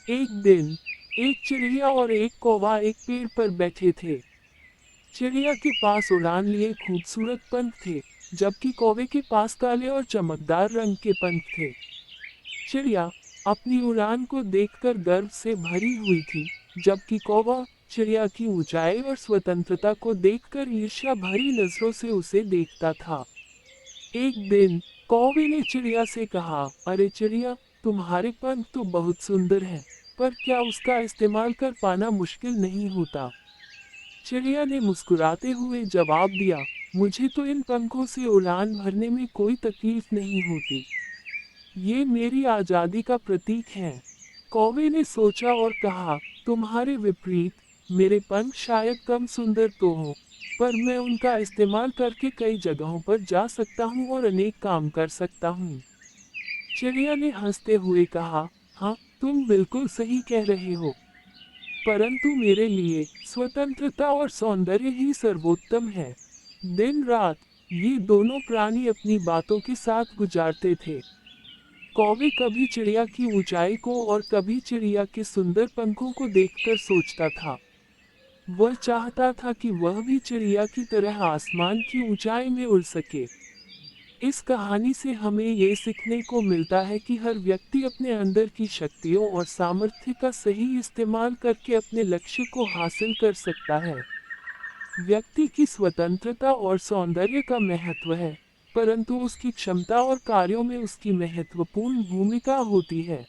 एक दिन एक चिड़िया और एक कौवा एक पेड़ पर बैठे थे। चिड़िया के पास उड़ान लिए खूबसूरत पंख थे, जबकि कौवे के पास काले और चमकदार रंग के पंख थे। चिड़िया अपनी उड़ान को देखकर गर्व से भरी हुई थी, जबकि कौवा चिड़िया की ऊंचाई और स्वतंत्रता को देखकर ईर्ष्या भरी नजरों से उसे देखता था। एक दिन कौवे ने चिड़िया से कहा, अरे चिड़िया, तुम्हारे पंख तो बहुत सुंदर हैं, पर क्या उसका इस्तेमाल कर पाना मुश्किल नहीं होता? चिड़िया ने मुस्कुराते हुए जवाब दिया, मुझे तो इन पंखों से उड़ान भरने में कोई तकलीफ नहीं होती। ये मेरी आज़ादी का प्रतीक है। कौवे ने सोचा और कहा, तुम्हारे विपरीत मेरे पंख शायद कम सुंदर तो हों, पर मैं उनका इस्तेमाल करके कई जगहों पर जा सकता हूँ और अनेक काम कर सकता हूँ। चिड़िया ने हंसते हुए कहा, हाँ, तुम बिल्कुल सही कह रहे हो, परंतु मेरे लिए स्वतंत्रता और सौंदर्य ही सर्वोत्तम है। दिन रात ये दोनों प्राणी अपनी बातों के साथ गुजारते थे। कौवे कभी चिड़िया की ऊंचाई को और कभी चिड़िया के सुंदर पंखों को देखकर सोचता था। वह चाहता था कि वह भी चिड़िया की तरह आसमान की ऊंचाई में उड़ सके। इस कहानी से हमें ये सीखने को मिलता है कि हर व्यक्ति अपने अंदर की शक्तियों और सामर्थ्य का सही इस्तेमाल करके अपने लक्ष्य को हासिल कर सकता है। व्यक्ति की स्वतंत्रता और सौंदर्य का महत्व है, परंतु उसकी क्षमता और कार्यों में उसकी महत्वपूर्ण भूमिका होती है।